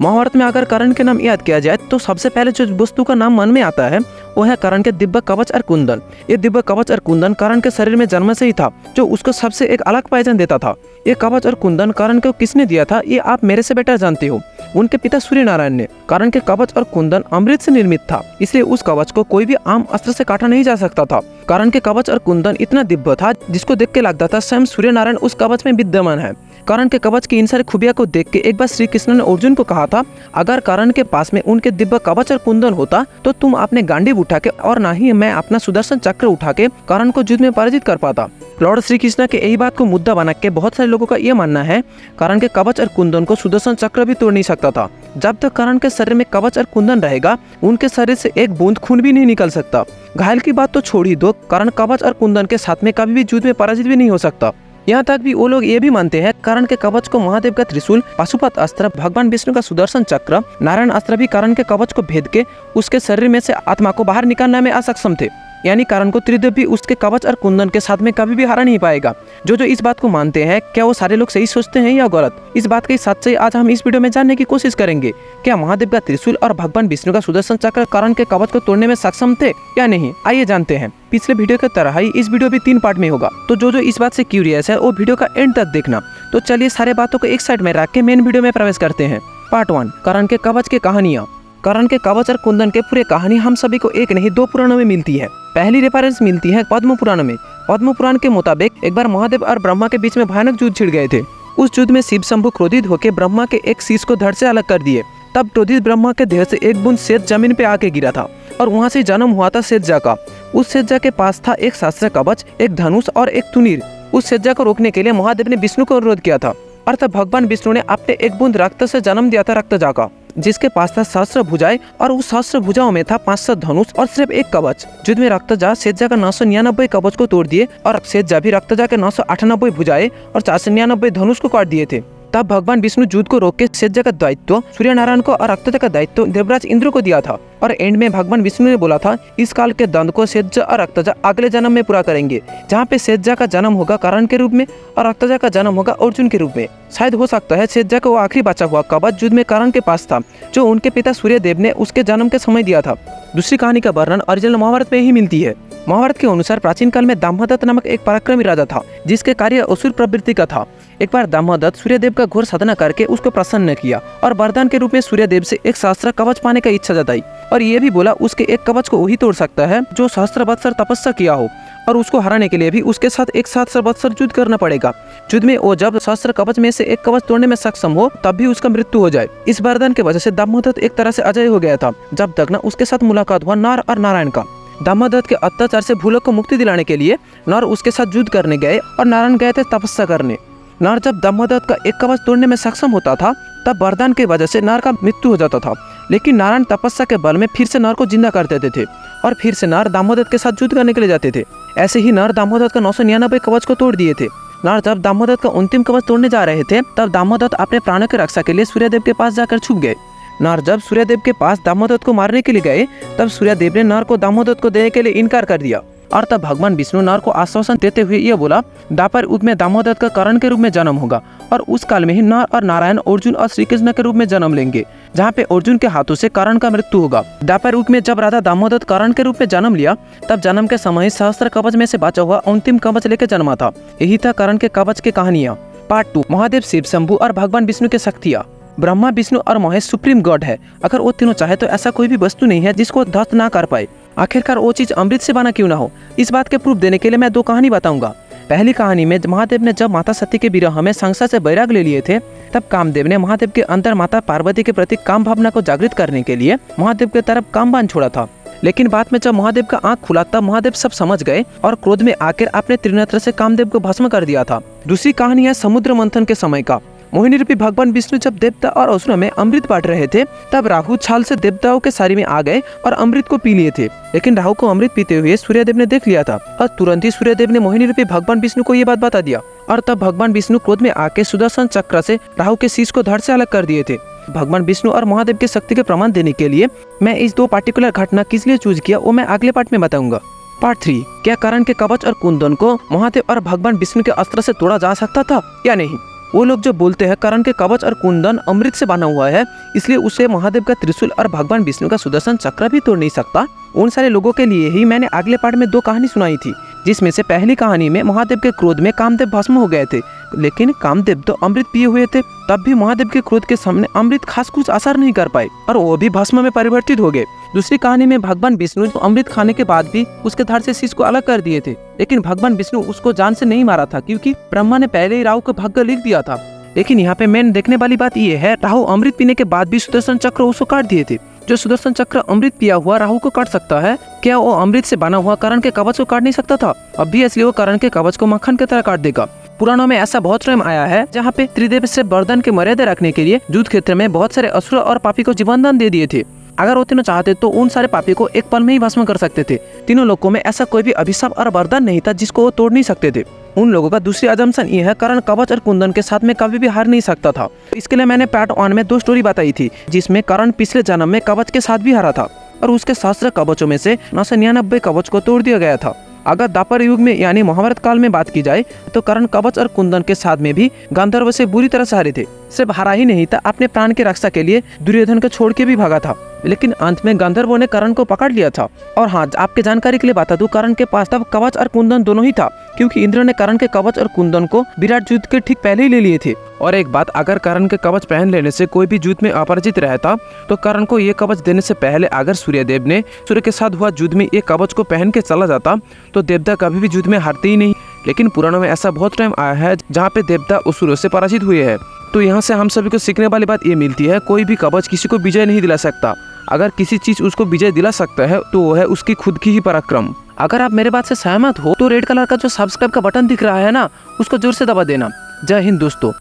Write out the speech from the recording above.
महाभारत में अगर कर्ण के नाम याद किया जाए तो सबसे पहले जो वस्तु का नाम मन में आता है वो है कर्ण के दिव्य कवच और कुंदन। ये दिव्य कवच और कुंदन कर्ण के शरीर में जन्म से ही था, जो उसको सबसे एक अलग पहचान देता था। ये कवच और कुंदन कर्ण को किसने दिया था ये आप मेरे से बेटर जानते हो। उनके पिता सूर्य नारायण ने। कर्ण के कवच और कुंदन अमृत से निर्मित था, इसलिए उस कवच को कोई भी आम अस्त्र से काटा नहीं जा सकता था। कर्ण के कवच और कुंदन इतना दिव्य था जिसको देख के लगता था स्वयं सूर्य नारायण उस कवच में विद्यमान है। कर्ण के कवच की इन सारी खूबियों को देख के एक बार श्री कृष्ण ने अर्जुन को कहा था, अगर कर्ण के पास में उनके दिव्य कवच और कुंदन होता तो तुम अपने गांडीव उठा के और ना ही मैं अपना सुदर्शन चक्र उठा के कर्ण को युद्ध में पराजित कर पाता। लॉर्ड श्री कृष्ण के यही बात को मुद्दा बना के बहुत सारे लोगों का यह मानना है कर्ण के कवच और कुंदन को सुदर्शन चक्र भी तोड़ नहीं सकता था। जब तक कर्ण के शरीर में कवच और कुंदन रहेगा उनके शरीर से एक बूंद खून भी नहीं निकल सकता। घायल की बात तो छोड़ ही दो, कर्ण कवच और कुंदन के साथ में कभी भी युद्ध में पराजित भी नहीं हो सकता। यहाँ तक भी वो लोग ये भी मानते हैं कर्ण के कवच को महादेव का त्रिशूल, पाशुपत अस्त्र, भगवान विष्णु का सुदर्शन चक्र, नारायण अस्त्र भी कर्ण के कवच को भेद के उसके शरीर में से आत्मा को बाहर निकालने में असक्षम थे। यानी कर्ण को त्रिदेव भी उसके कवच और कुंदन के साथ में कभी भी हरा नहीं पाएगा। जो इस बात को मानते हैं, क्या वो सारे लोग सही सोचते हैं या गलत? इस बात की सच्चाई आज हम इस वीडियो में जानने की कोशिश करेंगे। क्या महादेव का त्रिशूल और भगवान विष्णु का सुदर्शन चक्र कर्ण के कवच को तोड़ने में सक्षम थे या नहीं? आइए जानते हैं। पिछले वीडियो की तरह ही इस वीडियो भी 3 पार्ट में होगा, तो जो इस बात से क्यूरियस है वो वीडियो का एंड तक देखना। तो चलिए सारे बातों को एक साइड में रख के मेन वीडियो में प्रवेश करते हैं। पार्ट 1, कर्ण के कवच की कहानियाँ। कर्ण के कवच और कुंदन के पूरे कहानी हम सभी को एक नहीं 2 पुराणों में मिलती है। पहली रेफरेंस मिलती है पद्म पुराण में। पद्म पुराण के मुताबिक एक बार महादेव और ब्रह्मा के बीच में भयानक युद्ध छिड़ गए थे। उस युद्ध में शिव शंभु क्रोधित होकर ब्रह्मा के एक शीश को धड़ से अलग कर दिए। तब क्रोधित ब्रह्मा के देह से एक बूंद श्वेत जमीन पे आके गिरा था और वहाँ से जन्म हुआ था श्वेतजा का। उस श्वेतजा के पास था एक शास्त्र कवच, एक धनुष और एक तुनीर। उस श्वेतजा को रोकने के लिए महादेव ने विष्णु को अनुरोध किया था और तब भगवान विष्णु ने अपने एक बूंद रक्त से जन्म दिया था रक्तजा का, जिसके पास था सहस्त्र भुजाएं और उस सहस्त्र भुजाओं में था 500 धनुष और सिर्फ एक कवच। युद्ध में रक्तजा श्वेतजा का 999 कवच को तोड़ दिए और श्वेतजा भी रक्तजा के 998 भुजाएं और 499 धनुष को काट दिए थे। तब भगवान विष्णु युद्ध को रोक के श्वेतजा का दायित्व सूर्य नारायण को और रक्तजा का दायित्व देवराज इंद्र को दिया था। और एंड में भगवान विष्णु ने बोला था इस काल के दंड को श्वेतजा और रक्तजा अगले जन्म में पूरा करेंगे, जहाँ पे श्वेतजा का जन्म होगा कर्ण के रूप में और रक्तजा का जन्म होगा अर्जुन के रूप में। शायद हो सकता है श्वेतजा को वो आखिरी बचा हुआ कवच युद्ध में कर्ण के पास था, जो उनके पिता सूर्यदेव ने उसके जन्म के समय दिया था। दूसरी कहानी का वर्णन ओरिजिनल महाभारत में ही मिलती है। महाभारत के अनुसार प्राचीन काल में दामोदत्त नामक एक पराक्रमी राजा था, जिसके कार्य असुर प्रवृत्ति का था। एक बार दामोदत्त सूर्यदेव का घोर साधना करके उसको प्रसन्न किया और वरदान के रूप में सूर्यदेव से एक सहस्त्र कवच पाने का इच्छा जताई और ये भी बोला उसके एक कवच को वही तोड़ सकता है जो सहस्त्र वत्सर तपस्या किया हो, और उसको हराने के लिए भी उसके साथ एक सहस्त्र वत्सर युद्ध करना पड़ेगा। युद्ध में वो जब सहस्त्र कवच में से एक कवच तोड़ने में सक्षम हो तब भी उसका मृत्यु हो जाए। इस वरदान की वजह से दामोदत्त एक तरह से अजय हो गया था, जब तक न उसके साथ मुलाकात हुआ नर और नारायण का। दामोदत्त के अत्याचार से भूलोक को मुक्ति दिलाने के लिए नर उसके साथ युद्ध करने गए और नारायण गए थे तपस्या करने। नर जब दामोदत्त का एक कवच तोड़ने में सक्षम होता था तब वरदान की वजह से नर का मृत्यु हो जाता था, लेकिन नारायण तपस्या के बल में फिर से नर को जिंदा कर देते थे और फिर से नर दामोदत्त के साथ युद्ध करने के लिए जाते थे। ऐसे ही नर दामोदत्त का 999 कवच को तोड़ दिए थे। नर जब दामोदत्त का अंतिम कवच तोड़ने जा रहे थे तब दामोदत्त अपने प्राणों की रक्षा के लिए सूर्यदेव के पास जाकर छुप गए। नर जब सूर्यदेव के पास दामोदत्त को मारने के लिए गए तब सूर्यदेव ने नर को दामोदत्त को देने के लिए इनकार कर दिया और तब भगवान विष्णु नर को आश्वासन देते हुए यह बोला द्वापर युग में दामोदत्त का कर्ण के रूप में जन्म होगा और उस काल में ही नर और नारायण अर्जुन और श्री कृष्ण के रूप में जन्म लेंगे, जहाँ पे अर्जुन के हाथों से कर्ण का मृत्यु होगा। द्वापर युग में जब राधा दामोदत्त कर्ण के रूप में जन्म लिया तब जन्म के समय सहस्त्र कवच में से बचा हुआ अंतिम कवच लेकर जन्मा था। यही था कर्ण के कवच की कहानियाँ। पार्ट 2, महादेव, शिव शंभु और भगवान विष्णु की शक्तियाँ। ब्रह्मा, विष्णु और महेश सुप्रीम गॉड है। अगर वो तीनों चाहे तो ऐसा कोई भी वस्तु नहीं है जिसको ध्वस्त ना कर पाए। आखिरकार वो चीज अमृत से बना क्यों ना हो। इस बात के प्रूफ देने के लिए मैं 2 कहानी बताऊंगा। पहली कहानी में महादेव ने जब माता सती के विरह में संसार से बैराग ले लिए थे तब कामदेव ने महादेव के अंदर माता पार्वती के प्रति काम भावना को जागृत करने के लिए महादेव की तरफ कामबाण छोड़ा था। लेकिन बाद में जब महादेव का आंख खुला तब महादेव सब समझ गए और क्रोध में आकर अपने त्रिनेत्र से कामदेव को भस्म कर दिया था। दूसरी कहानी है समुद्र मंथन के समय का। मोहिनी रूपी भगवान विष्णु जब देवता और असुरों में अमृत बांट रहे थे तब राहु छाल से देवताओं के सारी में आ गए और अमृत को पी लिए थे। लेकिन राहु को अमृत पीते हुए सूर्यदेव ने देख लिया था और तुरंत ही सूर्यदेव ने मोहिनी रूपी भगवान विष्णु को ये बात बता दिया और तब भगवान विष्णु क्रोध में आके सुदर्शन चक्र से राहु के शीश को धड़ से अलग कर दिए थे। भगवान विष्णु और महादेव की शक्ति के प्रमाण देने के लिए मैं इस 2 पार्टिकुलर घटना किस लिए चूज किया वो मैं अगले पार्ट में बताऊंगा। पार्ट 3, क्या कर्ण के कवच और कुंदन को महादेव और भगवान विष्णु के अस्त्र से तोड़ा जा सकता था या नहीं। वो लोग जो बोलते हैं कर्ण के कवच और कुंदन अमृत से बना हुआ है, इसलिए उसे महादेव का त्रिशूल और भगवान विष्णु का सुदर्शन चक्र भी तोड़ नहीं सकता। उन सारे लोगों के लिए ही मैंने अगले पार्ट में 2 कहानी सुनाई थी, जिसमें से पहली कहानी में महादेव के क्रोध में कामदेव भस्म हो गए थे, लेकिन कामदेव तो अमृत पिए हुए थे, तब भी महादेव के क्रोध के सामने अमृत खास कुछ असर नहीं कर पाए और वो भी भस्म में परिवर्तित हो गए। दूसरी कहानी में भगवान विष्णु तो अमृत खाने के बाद भी उसके धड़ से शीश को अलग कर दिए थे, लेकिन भगवान विष्णु उसको जान से नहीं मारा था, क्योंकि ब्रह्मा ने पहले ही राहु का भाग्य लिख दिया था। लेकिन यहाँ पे मेन देखने वाली बात ये है, राहु अमृत पीने के बाद भी सुदर्शन चक्र उसको काट दिए थे। जो सुदर्शन चक्र अमृत पिया हुआ राहु को काट सकता है, क्या वो अमृत से बना हुआ कर्ण के कवच को काट नहीं सकता था? अब भी इसलिए वो कर्ण के कवच को मक्खन की तरह काट देगा। पुराणों में ऐसा बहुत टाइम आया है जहाँ पे त्रिदेव से वरदान के मर्यादा रखने के लिए युद्ध क्षेत्र में बहुत सारे असुर और पापी को जीवनदान दे दिए थे। अगर वो तीनों चाहते तो उन सारे पापी को एक पल में ही भस्म कर सकते थे। तीनों लोगों में ऐसा कोई भी अभिशाप और वरदान नहीं था जिसको वो तोड़ नहीं सकते थे। उन लोगों का दूसरी अजम्पशन ये है, कर्ण कवच और कुंदन के साथ में कभी भी हार नहीं सकता था। इसके लिए मैंने पार्ट 1 में 2 स्टोरी बताई थी, जिसमें कर्ण पिछले जन्म में कवच के साथ भी हारा था और उसके सहस्त्र कवचों में से 999 कवच को तोड़ दिया गया था। अगर द्वापर युग में यानी महाभारत काल में बात की जाए तो कर्ण कवच और कुंदन के साथ में भी गांधर्व से बुरी तरह से हारे थे। सिर्फ हारा ही नहीं था, अपने प्राण की रक्षा के लिए दुर्योधन को छोड़ के भी भागा था, लेकिन अंत में गांधर्वों ने कर्ण को पकड़ लिया था। और हाँ, आपके जानकारी के लिए बता दूं, कर्ण के पास तब कवच और कुंदन दोनों ही था, क्योंकि इंद्र ने कर्ण के कवच और कुंदन को विराट युद्ध के ठीक पहले ही ले लिए थे। और एक बात, अगर कर्ण के कवच पहन लेने से कोई भी युद्ध में अपराजित रहता तो कर्ण को ये कवच देने से पहले अगर सूर्यदेव ने सूर्य के साथ हुआ युद्ध में ये कवच को पहन के चला जाता तो देवता कभी भी युद्ध में हारते ही नहीं। लेकिन पुराणों में ऐसा बहुत टाइम आया है जहाँ पे देवता असुरों से पराजित हुए हैं। तो यहाँ से हम सभी को सीखने वाली बात ये मिलती है, कोई भी कवच किसी को विजय नहीं दिला सकता। अगर किसी चीज उसको विजय दिला सकता है तो वो है उसकी खुद की ही पराक्रम। अगर आप मेरे बात से सहमत हो तो रेड कलर का जो सब्सक्राइब का बटन दिख रहा है ना, उसको जोर से दबा देना। जय हिंद दोस्तों।